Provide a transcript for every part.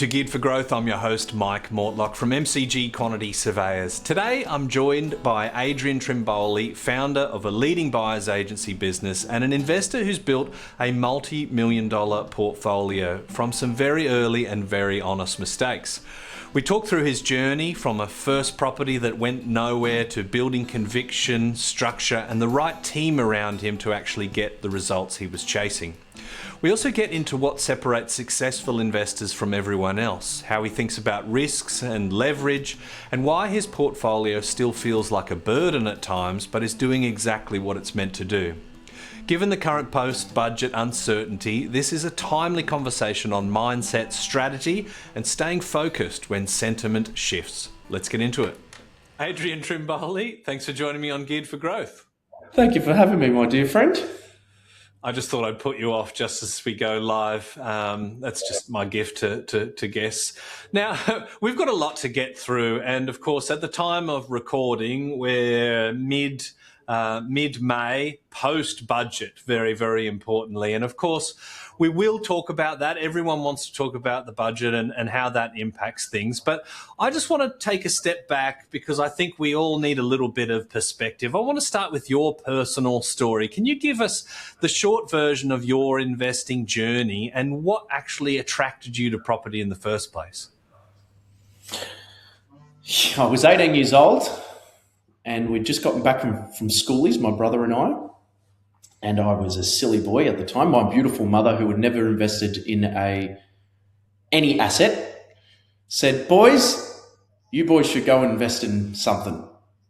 to Geared for Growth. I'm your host, Mike Mortlock from MCG Quantity Surveyors. Today, I'm joined by Adrian Trimboli, founder of a leading buyer's agency business and an investor who's built a multi-million-dollar portfolio from some very early and very honest mistakes. We talk through his journey from a first property that went nowhere to building conviction, structure, and the right team around him to actually get the results he was chasing. We also get into what separates successful investors from everyone else, how he thinks about risks and leverage, and why his portfolio still feels like a burden at times, but is doing exactly what it's meant to do. Given the current post-budget uncertainty, this is a timely conversation on mindset, strategy, and staying focused when sentiment shifts. Let's get into it. Adrian Trimboli, thanks for joining me on Geared for Growth. Thank you for having me, my dear friend. I just thought I'd put you off just as we go live. That's just my gift to guess. Now, we've got a lot to get through. And of course, at the time of recording, we're mid-May, post-budget, very, very importantly. And of course, we will talk about that. Everyone wants to talk about the budget and how that impacts things. But I just want to take a step back because I think we all need a little bit of perspective. I want to start with your personal story. Can you give us the short version of your investing journey and what actually attracted you to property in the first place? I was 18 years old and we'd just gotten back from schoolies, my brother and I. And I was a silly boy at the time. My beautiful mother, who had never invested in any asset, said, boys, you boys should go and invest in something.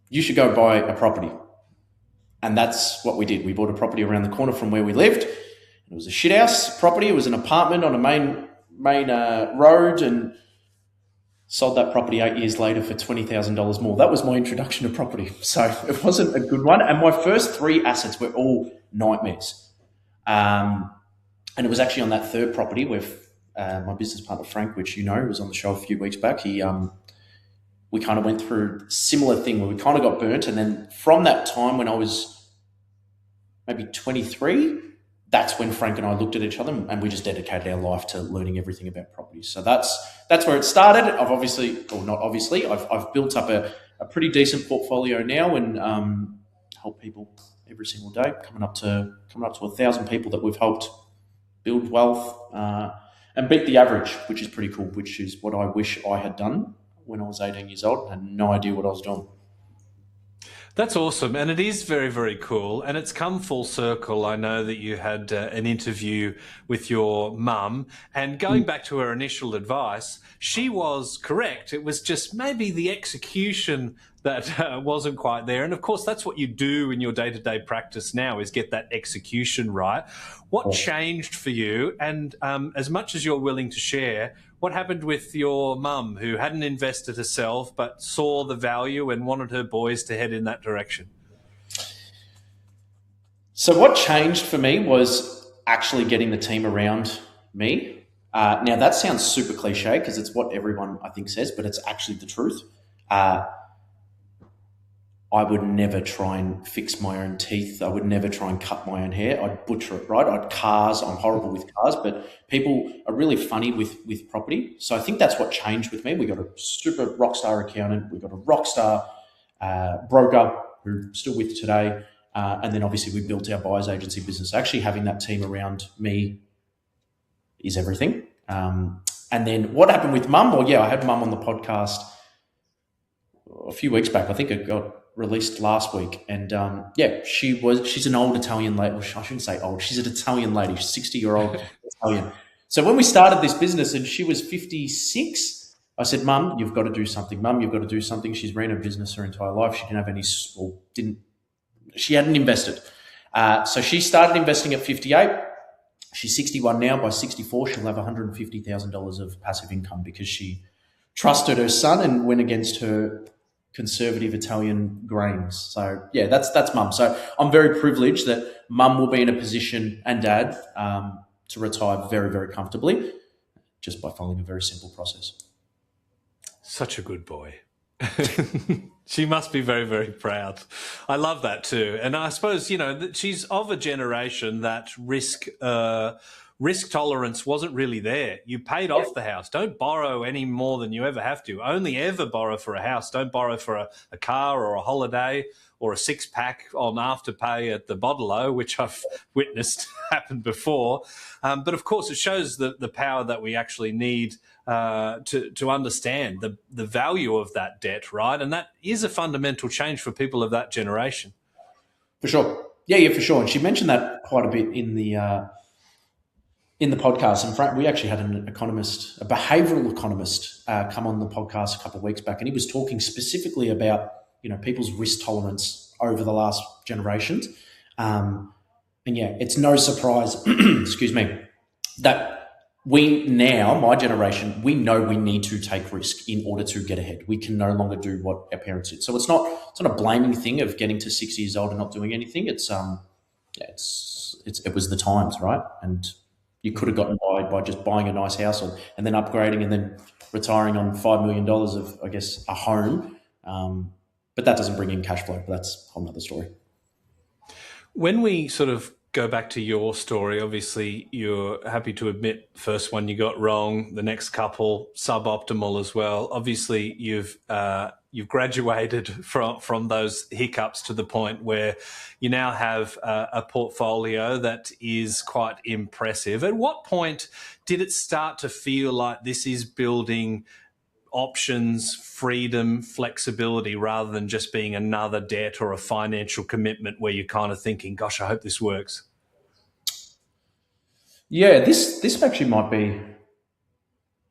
You should go buy a property. And that's what we did. We bought a property around the corner from where we lived. It was a shithouse property. It was an apartment on a main road, and sold that property 8 years later for $20,000 more. That was my introduction to property. So it wasn't a good one. And my first three assets were all nightmares. And it was actually on that third property where my business partner, Frank, which you know, was on the show a few weeks back, we kind of went through a similar thing where we kind of got burnt. And then from that time when I was maybe 23, that's when Frank and I looked at each other and we just dedicated our life to learning everything about property. So that's where it started. I've built up a pretty decent portfolio now and help people every single day, coming up to 1,000 people that we've helped build wealth and beat the average, which is pretty cool, which is what I wish I had done when I was 18 years old and had no idea what I was doing. That's awesome. And it is very, very cool. And it's come full circle. I know that you had an interview with your mum, and going back to her initial advice, she was correct. It was just maybe the execution that wasn't quite there. And of course, that's what you do in your day-to-day practice now, is get that execution right. What changed for you? And as much as you're willing to share, what happened with your mum, who hadn't invested herself but saw the value and wanted her boys to head in that direction? So what changed for me was actually getting the team around me. Now, that sounds super cliche because it's what everyone, I think, says, but it's actually the truth. I would never try and fix my own teeth. I would never try and cut my own hair. I'd butcher it, right? I'm horrible with cars, but people are really funny with property. So I think that's what changed with me. We got a super rock star accountant. We got a rock star broker who's still with today. And then obviously we built our buyer's agency business. Actually having that team around me is everything. And then what happened with mum? Well, yeah, I had mum on the podcast a few weeks back. I think it got released last week. And she's an old Italian lady. Well, I shouldn't say old. She's an Italian lady. She's 60-year-old Italian. So when we started this business and she was 56, I said, Mum, you've got to do something. Mum, you've got to do something. She's ran a business her entire life. She she hadn't invested. So she started investing at 58. She's 61 now. By 64, she'll have $150,000 of passive income because she trusted her son and went against her conservative Italian grains. So yeah, that's mum. So I'm very privileged that mum will be in a position, and dad, to retire very, very comfortably just by following a very simple process. Such a good boy. She must be very, very proud. I love that too. And I suppose, that she's of a generation that risk risk tolerance wasn't really there. You paid off the house. Don't borrow any more than you ever have to. Only ever borrow for a house. Don't borrow for a car or a holiday or a six-pack on Afterpay at the Bottle-O, which I've witnessed happen before. But, of course, it shows the power that we actually need to understand the value of that debt, right? And that is a fundamental change for people of that generation. For sure. Yeah, for sure. And she mentioned that quite a bit in the podcast. In fact, we actually had an economist, a behavioural economist, come on the podcast a couple of weeks back, and he was talking specifically about people's risk tolerance over the last generations. And yeah, it's no surprise, excuse me, that my generation, we know we need to take risk in order to get ahead. We can no longer do what our parents did. So it's not a blaming thing of getting to 60 years old and not doing anything. It was the times, right? And you could have gotten by just buying a nice house and then upgrading and then retiring on $5 million of, I guess, a home. But that doesn't bring in cash flow. But that's a whole nother story. When we sort of go back to your story, obviously you're happy to admit the first one you got wrong, the next couple suboptimal as well. Obviously you've graduated from those hiccups to the point where you now have a portfolio that is quite impressive. At what point did it start to feel like this is building options, freedom, flexibility, rather than just being another debt or a financial commitment where you're kind of thinking, gosh, I hope this works? Yeah, this actually might be,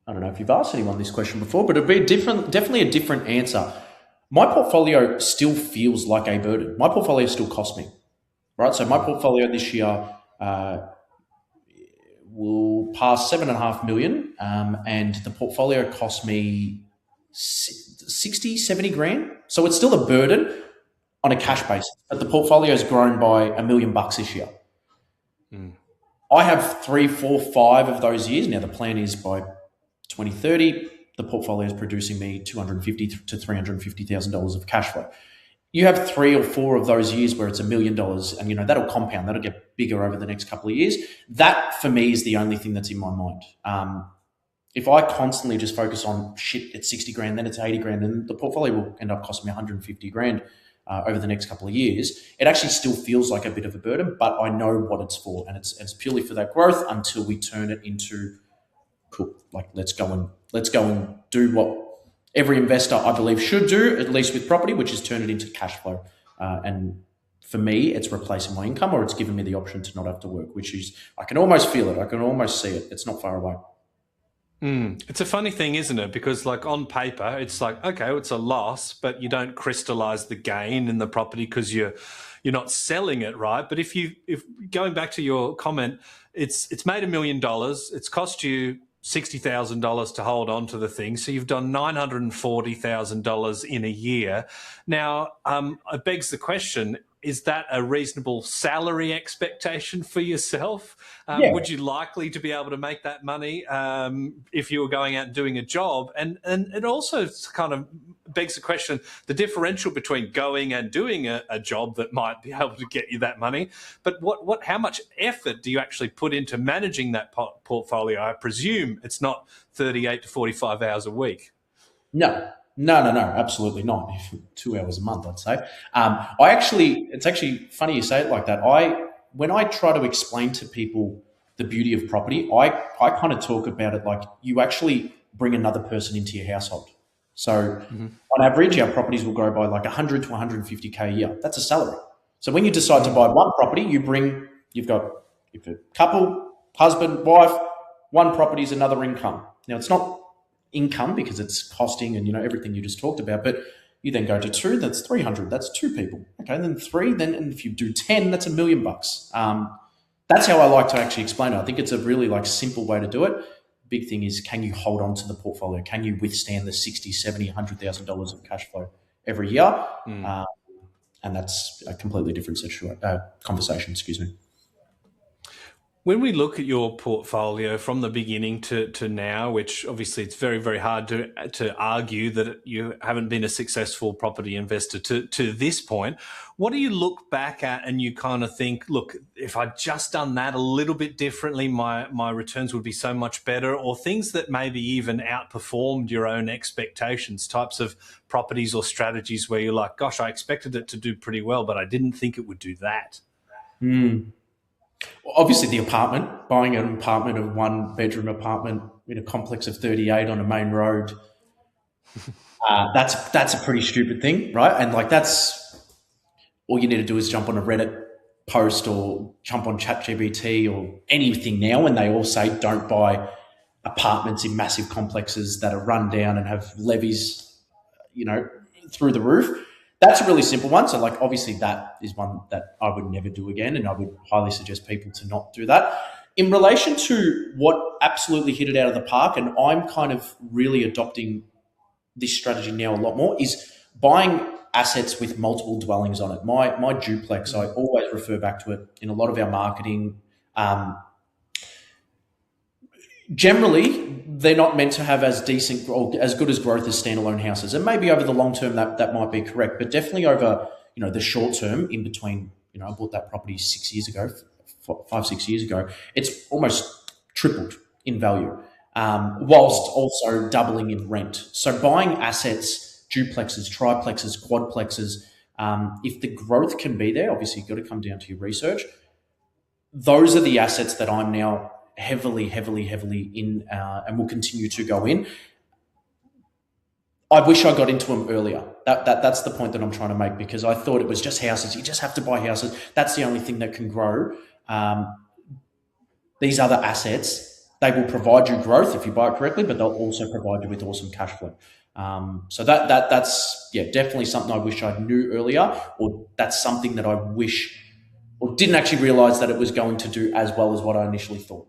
I don't know if you've asked anyone this question before, but it'd be definitely a different answer. My portfolio still feels like a burden. My portfolio still costs me, right? So my portfolio this year will pass 7.5 million, and the portfolio cost me 60, 70 grand. So it's still a burden on a cash basis, but the portfolio has grown by $1 million this year. I have 3, 4, 5 of those years. Now the plan is by 2030, the portfolio is producing me $250,000 to $350,000 of cash flow. You have 3 or 4 of those years where it's $1 million, and that'll compound. That'll get bigger over the next couple of years. That for me is the only thing that's in my mind. If I constantly just focus on shit, it's 60 grand, then it's 80 grand, and the portfolio will end up costing me 150 grand over the next couple of years. It actually still feels like a bit of a burden, but I know what it's for, and it's purely for that growth until we turn it into cool. Like let's go and do what every investor, I believe, should do, at least with property, which is turn it into cash flow. And for me, it's replacing my income, or it's given me the option to not have to work, which is, I can almost feel it. I can almost see it. It's not far away. It's a funny thing, isn't it? Because like on paper, it's like, okay, it's a loss, but you don't crystallize the gain in the property because you're not selling it, right? But if going back to your comment, it's made $1 million. It's cost you $60,000 to hold on to the thing. So you've done $940,000 in a year. Now, it begs the question, is that a reasonable salary expectation for yourself? Yeah. Would you likely to be able to make that money if you were going out and doing a job? And it also kind of begs the question, the differential between going and doing a job that might be able to get you that money, but how much effort do you actually put into managing that portfolio? I presume it's not 38 to 45 hours a week. No, absolutely not. 2 hours a month, I'd say. It's actually funny you say it like that. When I try to explain to people the beauty of property, I kind of talk about it like you actually bring another person into your household. So on average, our properties will grow by like 100 to 150K a year. That's a salary. So when you decide to buy one property, you've got a couple, husband, wife, one property is another income. Now it's not income because it's costing and everything you just talked about, but you then go to 2, that's 300, that's 2 people. Okay, and then 3, and if you do 10, that's $1 million. That's how I like to actually explain it. I think it's a really simple way to do it. Big thing is, can you hold on to the portfolio? Can you withstand the 60, 70, $100,000 of cash flow every year? And that's a completely different conversation, excuse me. When we look at your portfolio from the beginning to now, which obviously it's very, very hard to argue that you haven't been a successful property investor to this point, what do you look back at and you kind of think, look, if I'd just done that a little bit differently, my returns would be so much better, or things that maybe even outperformed your own expectations, types of properties or strategies where you're like, gosh, I expected it to do pretty well, but I didn't think it would do that. Obviously, the apartment, buying an apartment, a one-bedroom apartment in a complex of 38 on a main road, that's a pretty stupid thing, right? And like that's all you need to do is jump on a Reddit post or jump on ChatGPT or anything now, and they all say don't buy apartments in massive complexes that are run down and have levies, through the roof. That's a really simple one. So, like, obviously, that is one that I would never do again, and I would highly suggest people to not do that. In relation to what absolutely hit it out of the park, and I'm kind of really adopting this strategy now a lot more, is buying assets with multiple dwellings on it. My duplex, I always refer back to it in a lot of our marketing. Generally, they're not meant to have as decent or as good as growth as standalone houses. And maybe over the long term that might be correct, but definitely over the short term, in between. I bought that property 6 years ago, 5-6 years ago. It's almost tripled in value, whilst also doubling in rent. So buying assets, duplexes, triplexes, quadplexes, if the growth can be there, obviously you've got to come down to your research. Those are the assets that I'm now heavily in, and will continue to go in. I wish I got into them earlier. That's the point that I'm trying to make, because I thought it was just houses. You just have to buy houses. That's the only thing that can grow. These other assets, they will provide you growth if you buy it correctly, but they'll also provide you with awesome cash flow. So that's definitely something I wish I knew earlier, or that's something that I wish or didn't actually realize that it was going to do as well as what I initially thought.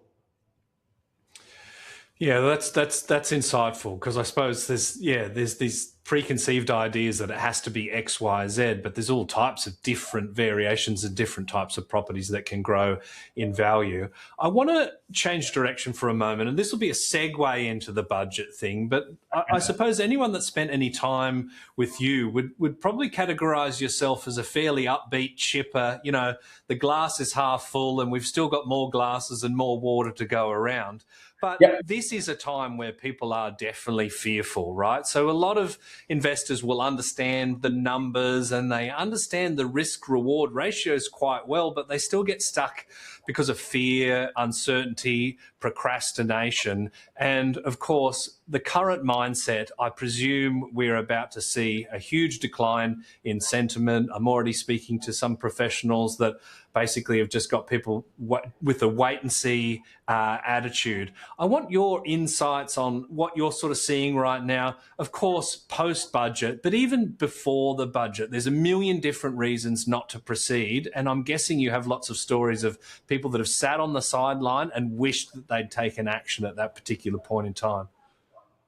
Yeah, that's insightful, because I suppose there's these preconceived ideas that it has to be X, Y, Z, but there's all types of different variations and different types of properties that can grow in value. I want to change direction for a moment, and this will be a segue into the budget thing, but I suppose anyone that spent any time with you would probably categorize yourself as a fairly upbeat, chipper, the glass is half full and we've still got more glasses and more water to go around. But this is a time where people are definitely fearful, right? So a lot of investors will understand the numbers and they understand the risk-reward ratios quite well, but they still get stuck because of fear, uncertainty, procrastination. And of course, the current mindset, I presume we're about to see a huge decline in sentiment. I'm already speaking to some professionals that basically have just got people with a wait and see attitude. I want your insights on what you're sort of seeing right now. Of course, post-budget, but even before the budget, there's a million different reasons not to proceed. And I'm guessing you have lots of stories of people that have sat on the sideline and wished that they'd taken action at that particular point in time.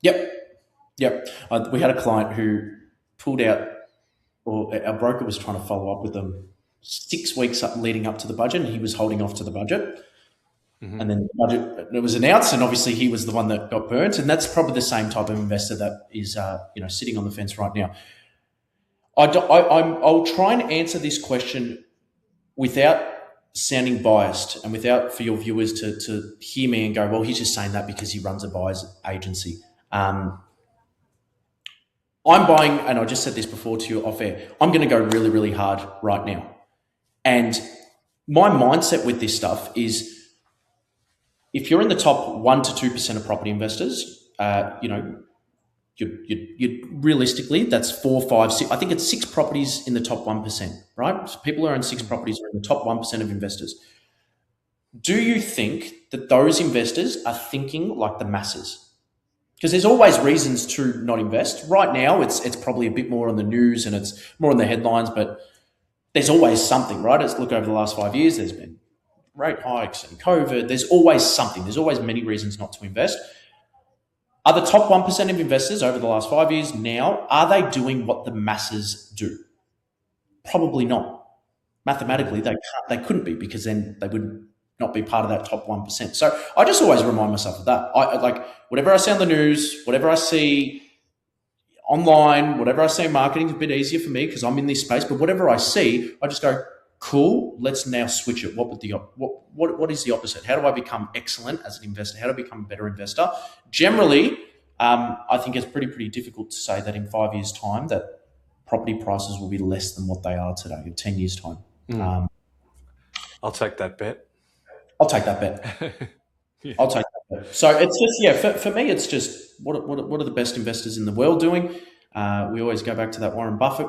Yep. We had a client who pulled out, or our broker was trying to follow up with them 6 weeks leading up to the budget, and he was holding off to the budget. Mm-hmm. And then the budget, it was announced, and obviously he was the one that got burnt. And that's probably the same type of investor that is, sitting on the fence right now. I'll try and answer this question without sounding biased, and without for your viewers to hear me and go, well, he's just saying that because he runs a buyer's agency. I'm buying, and I just said this before to you off air, I'm going to go really, really hard right now. And my mindset with this stuff is, if you're in the top 1 to 2% of property investors, you realistically, that's 4, 5, 6. I think it's 6 properties in the top 1%, right? So people who own 6 properties are in the top 1% of investors. Do you think that those investors are thinking like the masses? Because there's always reasons to not invest. Right now, it's probably a bit more on the news and it's more on the headlines, but there's always something, right? Let's look over the last 5 years. There's been rate hikes and COVID. There's always something. There's always many reasons not to invest. Are the top 1% of investors over the last 5 years now, are they doing what the masses do? Probably not. Mathematically, they couldn't be, because then they wouldn't not be part of that top 1%. So I just always remind myself of that. I like whatever I see on the news, whatever I see online, whatever I see in marketing is a bit easier for me because I'm in this space. But whatever I see, I just go, cool. Let's now switch it. What is the opposite? How do I become excellent as an investor? How do I become a better investor? Generally, I think it's pretty difficult to say that in 5 years' time that property prices will be less than what they are today in 10 years' time. I'll take that bet. I'll take that bet. Yeah. I'll take that bet. So it's just, for me, it's just what are the best investors in the world doing? We always go back to that Warren Buffett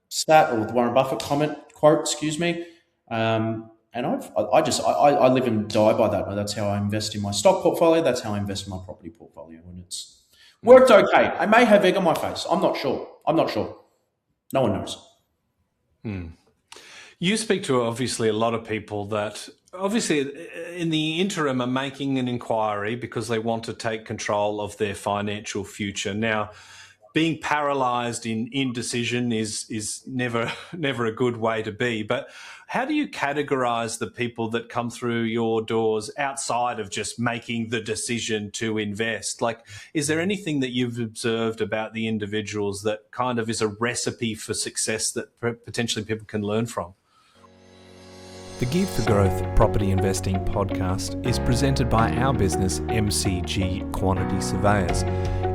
stat or the Warren Buffett quote, excuse me. And I live and die by that. That's how I invest in my stock portfolio. That's how I invest in my property portfolio. And it's worked okay. I may have egg on my face. I'm not sure. No one knows. You speak to obviously a lot of people that obviously in the interim are making an inquiry because they want to take control of their financial future. Now, being paralyzed in indecision is never a good way to be. But how do you categorize the people that come through your doors outside of just making the decision to invest? Like, is there anything that you've observed about the individuals that kind of is a recipe for success that potentially people can learn from? The Geared for Growth Property Investing podcast is presented by our business, MCG Quantity Surveyors.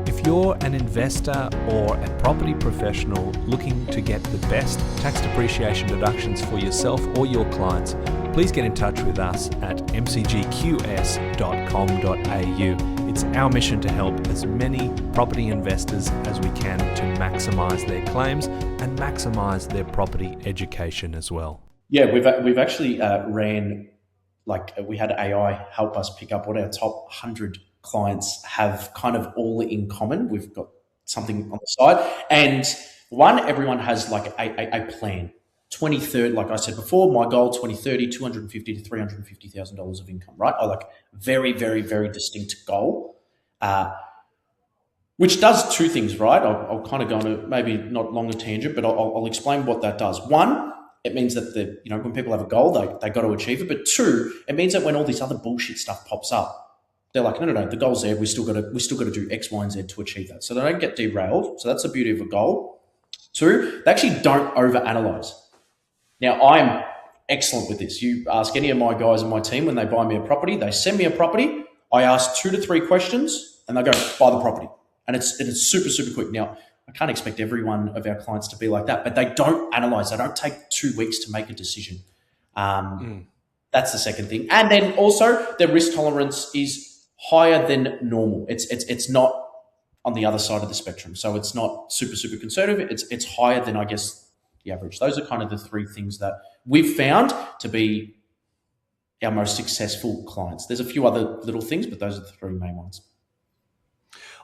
If you're an investor or a property professional looking to get the best tax depreciation deductions for yourself or your clients, please get in touch with us at mcgqs.com.au. It's our mission to help as many property investors as we can to maximise their claims and maximise their property education as well. Yeah, we've actually we had AI help us pick up what our top 100 clients have kind of all in common. We've got something on the side, and everyone has like a plan. 2030, like I said before, my goal 2030, $250,000 to $350,000 of income. Right, I like very distinct goal, which does two things. Right, I'll kind of go on a maybe not longer tangent, but I'll explain what that does. One, it means that when people have a goal, they got to achieve it. But two, it means that when all this other bullshit stuff pops up, they're like, no, the goal's there. We still got to do X, Y, and Z to achieve that. So they don't get derailed. So that's the beauty of a goal. Two, they actually don't overanalyze. Now, I'm excellent with this. You ask any of my guys in my team when they buy me a property, they send me a property. I ask 2 to 3 questions, and they go buy the property, and it's super quick. Now, I can't expect every one of our clients to be like that, but they don't analyze. They don't take 2 weeks to make a decision. That's the second thing. And then also their risk tolerance is higher than normal. It's not on the other side of the spectrum. So it's not super conservative. It's higher than, I guess, the average. Those are kind of the 3 things that we've found to be our most successful clients. There's a few other little things, but those are the 3 main ones.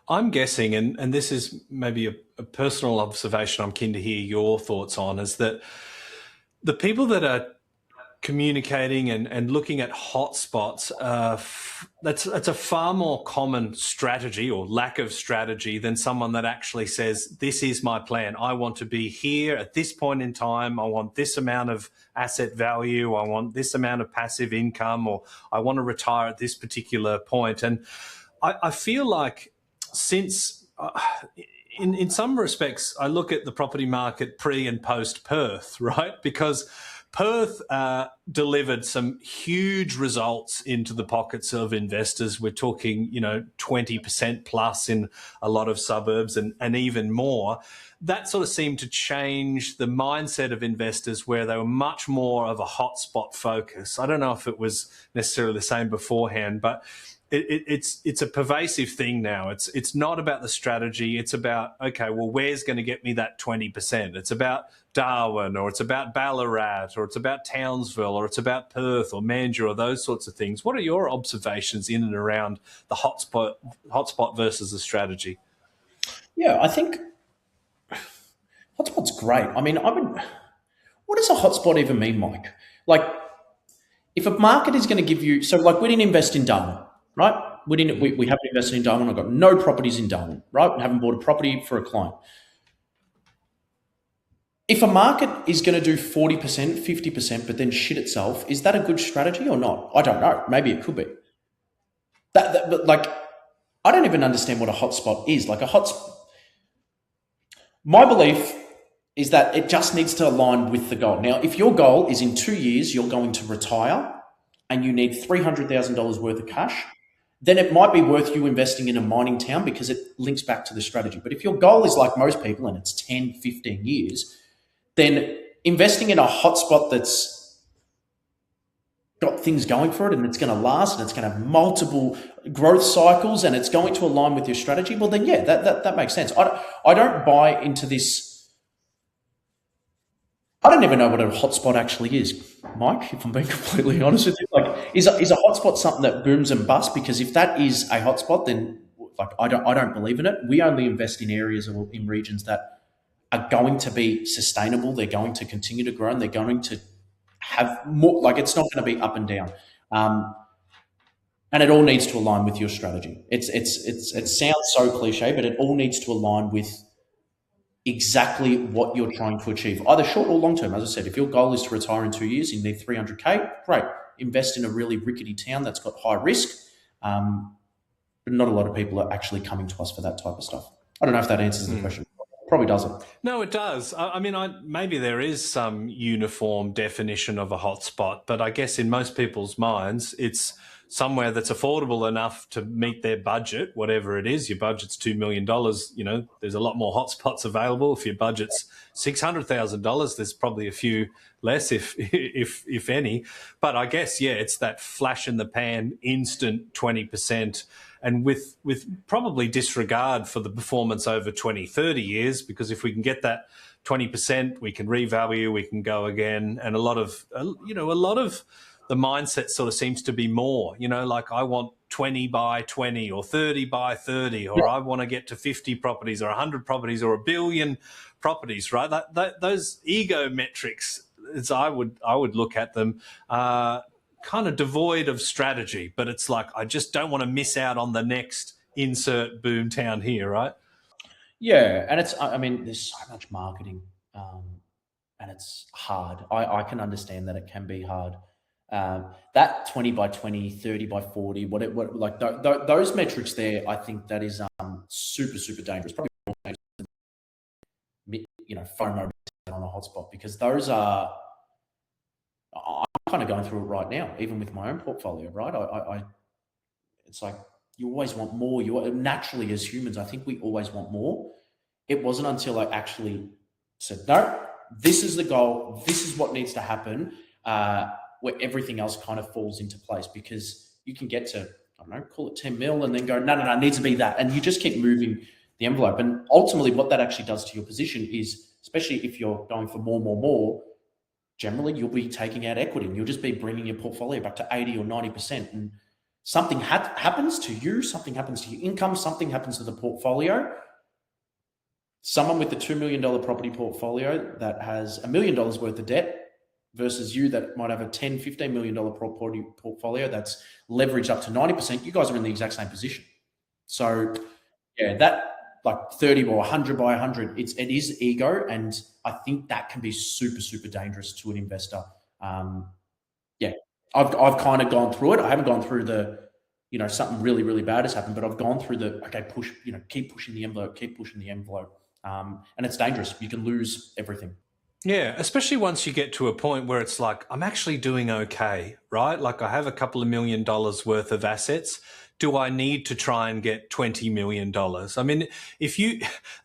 I'm guessing, and this is maybe a personal observation I'm keen to hear your thoughts on, is that the people that are communicating and looking at hotspots, that's a far more common strategy or lack of strategy than someone that actually says, this is my plan. I want to be here at this point in time. I want this amount of asset value. I want this amount of passive income, or I want to retire at this particular point. And I feel like since in some respects, I look at the property market pre and post Perth, right? Because Perth delivered some huge results into the pockets of investors. We're talking, 20% plus in a lot of suburbs and even more. That sort of seemed to change the mindset of investors where they were much more of a hotspot focus. I don't know if it was necessarily the same beforehand, but it's a pervasive thing now. It's not about the strategy. It's about, okay, well, where's going to get me that 20%? It's about Darwin, or it's about Ballarat, or it's about Townsville, or it's about Perth or Mandurah, or those sorts of things. What are your observations in and around the hotspot versus the strategy? Yeah, I think hotspot's great. I mean, what does a hotspot even mean, Mike? Like, if a market is going to give you, so like we didn't invest in Darwin. Right? We haven't invested in Darwin. I've got no properties in Darwin, right? We haven't bought a property for a client. if a market is going to do 40%, 50%, but then shit itself, is that a good strategy or not? I don't know. Maybe it could be. But like, I don't even understand what a hotspot is. Like my belief is that it just needs to align with the goal. Now, if your goal is in 2 years, you're going to retire and you need $300,000 worth of cash, then it might be worth you investing in a mining town because it links back to the strategy. But if your goal is like most people and it's 10, 15 years, then investing in a hotspot that's got things going for it and it's going to last and it's going to have multiple growth cycles and it's going to align with your strategy, well then, yeah, that makes sense. I don't buy into this. I don't even know what a hotspot actually is, Mike, if I'm being completely honest with you. Like, is a hotspot something that booms and busts? Because if that is a hotspot, then like I don't believe in it. We only invest in areas or in regions that are going to be sustainable. They're going to continue to grow and they're going to have more, like it's not going to be up and down. And it all needs to align with your strategy. It sounds so cliche, but it all needs to align with exactly what you're trying to achieve, either short or long term. As I said, if your goal is to retire in 2 years, you need 300K, great. Invest in a really rickety town that's got high risk. But not a lot of people are actually coming to us for that type of stuff. I don't know if that answers the question. Probably doesn't. No, it does. I mean, maybe there is some uniform definition of a hotspot, but I guess in most people's minds, it's somewhere that's affordable enough to meet their budget, whatever it is. Your budget's $2 million. You know, there's a lot more hotspots available. If your budget's $600,000, there's probably a few less, if any. But I guess, yeah, it's that flash in the pan, instant 20%. And with probably disregard for the performance over 20, 30 years, because if we can get that 20%, we can revalue, we can go again. And a lot of the mindset sort of seems to be more, like I want 20 by 20 or 30 by 30, or I want to get to 50 properties or 100 properties or 1 billion properties, right? Those ego metrics, as I would look at them, kind of devoid of strategy, but it's like, I just don't want to miss out on the next insert boom town here, right? Yeah. And there's so much marketing and it's hard. I can understand that it can be hard. That 20 by 20, 30 by 40, those metrics there, I think that is super, super dangerous. Probably more dangerous than, FOMO on a hotspot, because those are, I'm kind of going through it right now, even with my own portfolio, right? It's like you always want more. Naturally, as humans, I think we always want more. It wasn't until I actually said, no, this is the goal. This is what needs to happen, where everything else kind of falls into place, because you can get to, I don't know, call it 10 mil and then go, no, it needs to be that. And you just keep moving the envelope. And ultimately what that actually does to your position is, especially if you're going for more, generally you'll be taking out equity and you'll just be bringing your portfolio back to 80 or 90%. And something happens to you, something happens to your income, something happens to the portfolio. Someone with the $2 million property portfolio that has $1 million worth of debt versus you that might have a $10, $15 million property portfolio that's leveraged up to 90%, you guys are in the exact same position. So yeah, that like 30 or 100 by 100, it is ego. And I think that can be super, super dangerous to an investor. I've kind of gone through it. I haven't gone through the, something really, really bad has happened, but I've gone through keep pushing the envelope. And it's dangerous. You can lose everything. Yeah, especially once you get to a point where it's like, I'm actually doing okay, right? Like I have a couple of $1 million worth of assets. Do I need to try and get $20 million? I mean,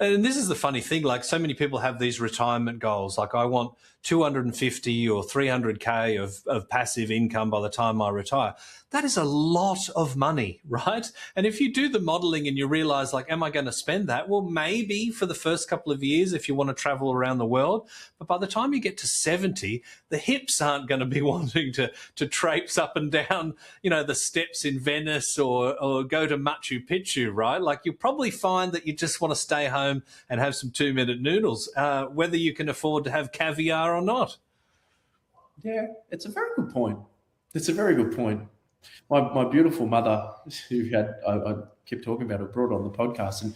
and this is the funny thing, like so many people have these retirement goals. Like I want 250 or 300K of passive income by the time I retire. That is a lot of money, right? And if you do the modeling and you realize, like, am I going to spend that? Well, maybe for the first couple of years if you want to travel around the world. But by the time you get to 70, the hips aren't going to be wanting to traipse up and down, the steps in Venice or go to Machu Picchu, right? Like you'll probably find that you just want to stay home and have some 2-minute noodles, whether you can afford to have caviar or not. Yeah, it's a very good point. My beautiful mother, who I kept talking about, her brought on the podcast,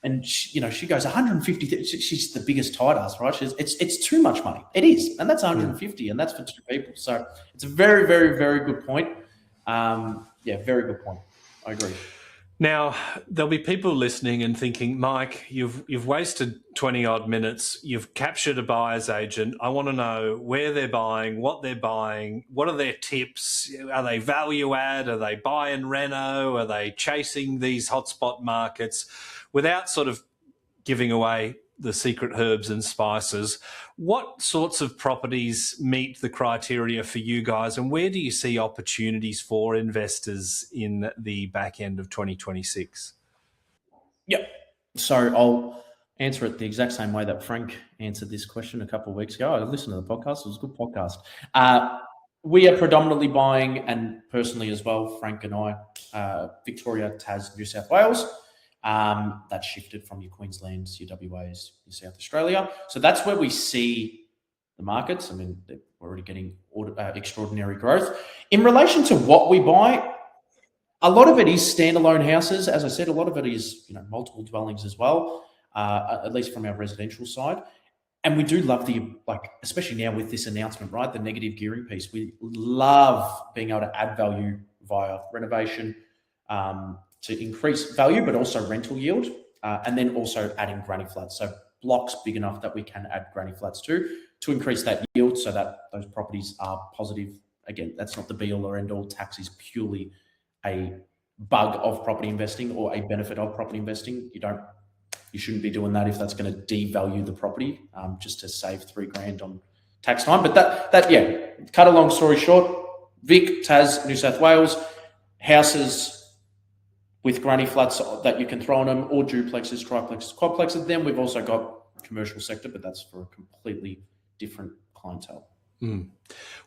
And she goes 150. She's the biggest tight ass, right? It's too much money. It is, and that's 150, and that's for two people. So it's a very, very, very good point. Very good point. I agree. Now, there'll be people listening and thinking, Mike, you've wasted 20 odd minutes. You've captured a buyer's agent. I want to know where they're buying, what are their tips? Are they value add? Are they buy and reno? Are they chasing these hotspot markets? Without sort of giving away the secret herbs and spices, what sorts of properties meet the criteria for you guys, and where do you see opportunities for investors in the back end of 2026? Yep. So I'll answer it the exact same way that Frank answered this question a couple of weeks ago. I listened to the podcast. It was a good podcast. We are predominantly buying, and personally as well, Frank and I, Victoria, Tas, New South Wales. That shifted from your Queenslands, your WAs, your South Australia. So that's where we see the markets. I mean, they're already getting extraordinary growth. In relation to what we buy, a lot of it is standalone houses. As I said, a lot of it is multiple dwellings as well, at least from our residential side. And we do love especially now with this announcement, right? The negative gearing piece. We love being able to add value via renovation, to increase value, but also rental yield, and then also adding granny flats. So blocks big enough that we can add granny flats to increase that yield so that those properties are positive. Again, that's not the be all or end all. Tax is purely a bug of property investing or a benefit of property investing. You shouldn't be doing that if that's going to devalue the property, just to save $3,000 on tax time. But cut a long story short, Vic, Tas, New South Wales, houses with granny flats that you can throw on them, or duplexes, triplexes, quadplexes. Then we've also got commercial sector, but that's for a completely different clientele.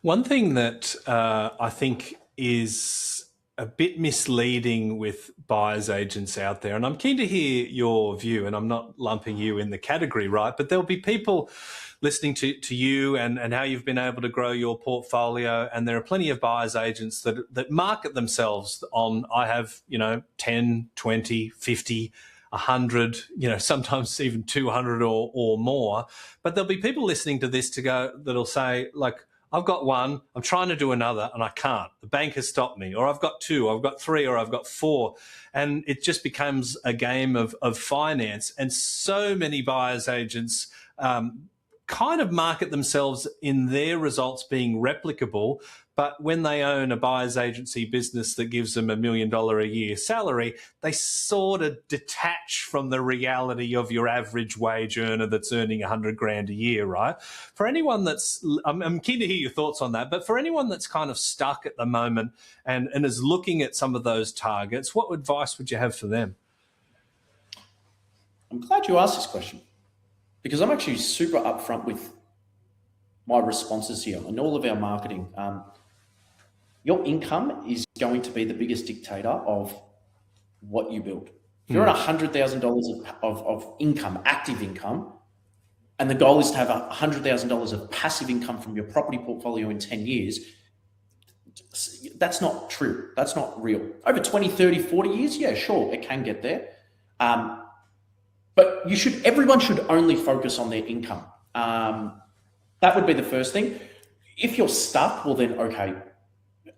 One thing that I think is a bit misleading with buyers agents out there, and I'm keen to hear your view, and I'm not lumping you in the category, right? But there'll be people listening to you and how you've been able to grow your portfolio. And there are plenty of buyers agents that market themselves on, I have, 10, 20, 50, 100, sometimes even 200 or more. But there'll be people listening to this that'll say, like, I've got one, I'm trying to do another, and I can't. The bank has stopped me. Or I've got two, I've got three, or I've got four. And it just becomes a game of finance. And so many buyers agents kind of market themselves in their results being replicable, but when they own a buyer's agency business that gives them $1 million a year salary, they sort of detach from the reality of your average wage earner that's earning $100,000 a year, right? For anyone I'm keen to hear your thoughts on that, but for anyone that's kind of stuck at the moment and is looking at some of those targets, what advice would you have for them? I'm glad you asked this question, because I'm actually super upfront with my responses here and all of our marketing. Your income is going to be the biggest dictator of what you build. If you're on $100,000 of income, active income, and the goal is to have $100,000 of passive income from your property portfolio in 10 years, that's not true. That's not real. Over 20, 30, 40 years, yeah, sure, it can get there. But everyone should only focus on their income. That would be the first thing. If you're stuck, well then, okay,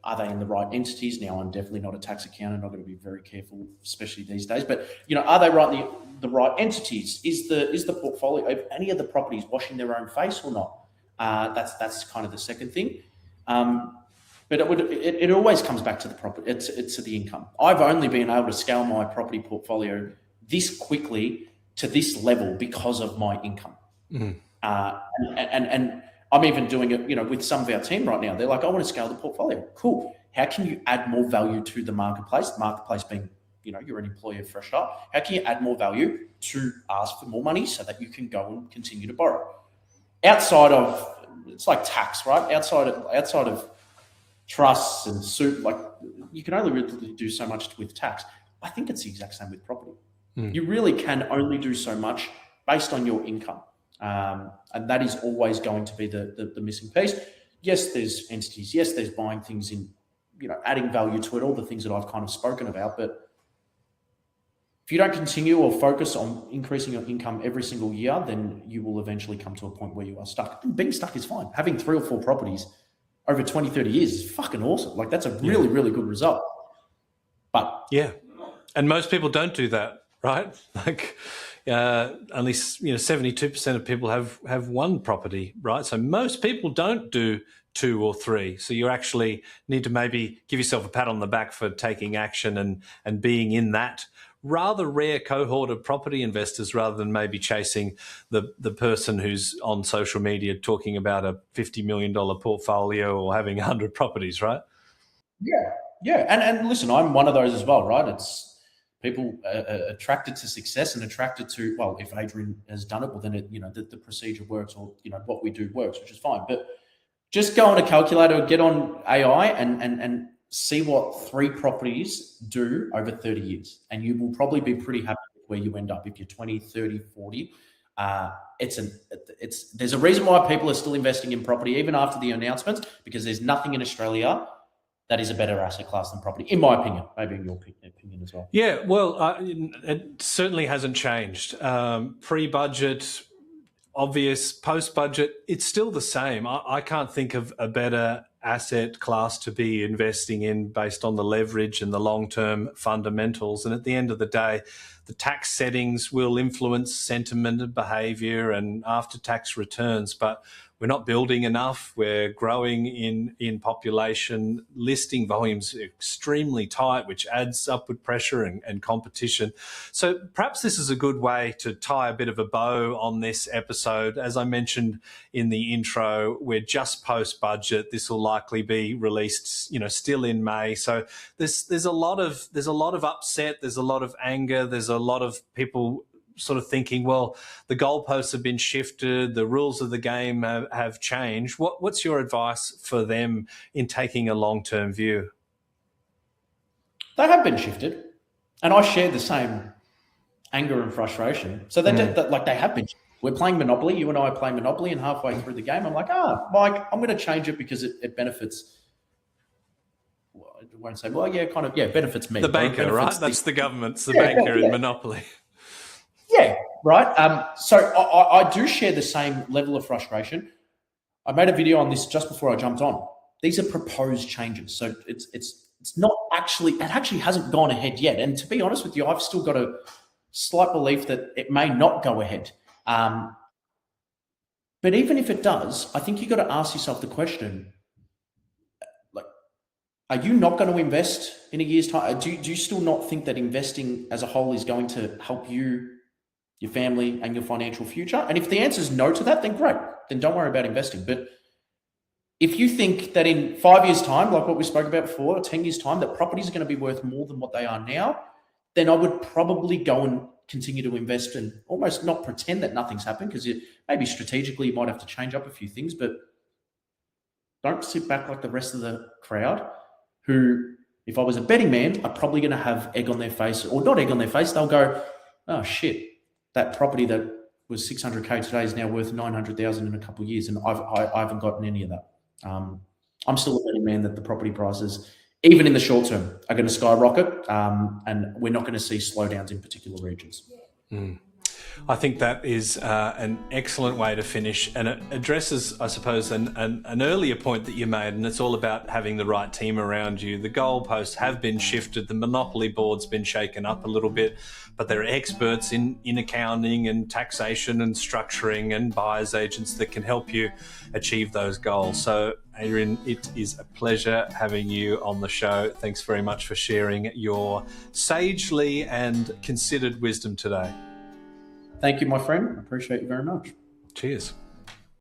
are they in the right entities? Now, I'm definitely not a tax accountant. I've got to be very careful, especially these days. But are they the right entities? Is the portfolio of any of the properties washing their own face or not? That's kind of the second thing. But it always comes back to the property. It's to the income. I've only been able to scale my property portfolio this quickly to this level because of my income. And I'm even doing it, with some of our team right now. They're like, I want to scale the portfolio. Cool. How can you add more value to the marketplace? The marketplace being, you're an employer fresh up. How can you add more value to ask for more money so that you can go and continue to borrow? Outside of, it's like tax, right? Outside of trusts and suit, like you can only really do so much with tax. I think it's the exact same with property. You really can only do so much based on your income. And that is always going to be the missing piece. Yes, there's entities. Yes, there's buying things in, adding value to it, all the things that I've kind of spoken about. But if if you don't continue or focus on increasing your income every single year, then you will eventually come to a point where you are stuck. And being stuck is fine. Having 3 or 4 properties over 20, 30 years is fucking awesome. Like that's a really, really good result. But yeah, and most people don't do that, right? Like only 72% of people have 1 property, right? So most people don't do 2 or 3. So you actually need to maybe give yourself a pat on the back for taking action and being in that rather rare cohort of property investors, rather than maybe chasing the person who's on social media talking about a $50 million portfolio or having 100 properties, right? Yeah. And listen, I'm one of those as well, right? It's people are attracted to success and attracted to, well, if Adrian has done it, well, then the procedure works, or what we do works, which is fine. But just go on a calculator, get on AI, and see what 3 properties do over 30 years. And you will probably be pretty happy with where you end up if you're 20, 30, 40. There's a reason why people are still investing in property, even after the announcements, because there's nothing in Australia that is a better asset class than property, in my opinion, maybe in your opinion as well. Yeah, well, it certainly hasn't changed. Pre-budget, obvious, post-budget, it's still the same. I can't think of a better asset class to be investing in based on the leverage and the long-term fundamentals. And at the end of the day, the tax settings will influence sentiment and behavior and after-tax returns, but we're not building enough. We're growing in population. Listing volumes are extremely tight, which adds upward pressure and competition. So perhaps this is a good way to tie a bit of a bow on this episode. As I mentioned in the intro, we're just post-budget. This will likely be released, still in May. So there's a lot of upset. There's a lot of anger. There's a lot of people sort of thinking, well, the goalposts have been shifted, the rules of the game have changed. What's your advice for them in taking a long-term view? They have been shifted, and I share the same anger and frustration. So they have been. We're playing Monopoly. You and I are playing Monopoly, and halfway through the game, I'm like, Mike, I'm going to change it because it benefits. Well, I won't say, benefits me. The banker, right? That's the government's the banker in Monopoly. Yeah, right. So I do share the same level of frustration. I made a video on this just before I jumped on. These are proposed changes, so it's not actually, it actually hasn't gone ahead yet. And to be honest with you, I've still got a slight belief that it may not go ahead. But even if it does, I think you got to ask yourself the question: like, are you not going to invest in a year's time? Do you still not think that investing as a whole is going to help you, your family, and your financial future? And if the answer is no to that, then great. Then don't worry about investing. But if you think that in 5 years' time, like what we spoke about before, or 10 years' time, that properties are going to be worth more than what they are now, then I would probably go and continue to invest and almost not pretend that nothing's happened, because maybe strategically you might have to change up a few things, but don't sit back like the rest of the crowd who, if I was a betting man, are probably going to have egg on their face, or not egg on their face. They'll go, oh shit, that property that was 600K today is now worth 900,000 in a couple of years, and I haven't gotten any of that. I'm still a betting man that the property prices, even in the short term, are going to skyrocket, and we're not going to see slowdowns in particular regions. I think that is an excellent way to finish, and it addresses, I suppose, an earlier point that you made, and it's all about having the right team around you. The goalposts have been shifted, the monopoly board's been shaken up a little bit, but there are experts in accounting and taxation and structuring and buyer's agents that can help you achieve those goals. So, Adrian, it is a pleasure having you on the show. Thanks very much for sharing your sagely and considered wisdom today. Thank you, my friend. I appreciate you very much. Cheers.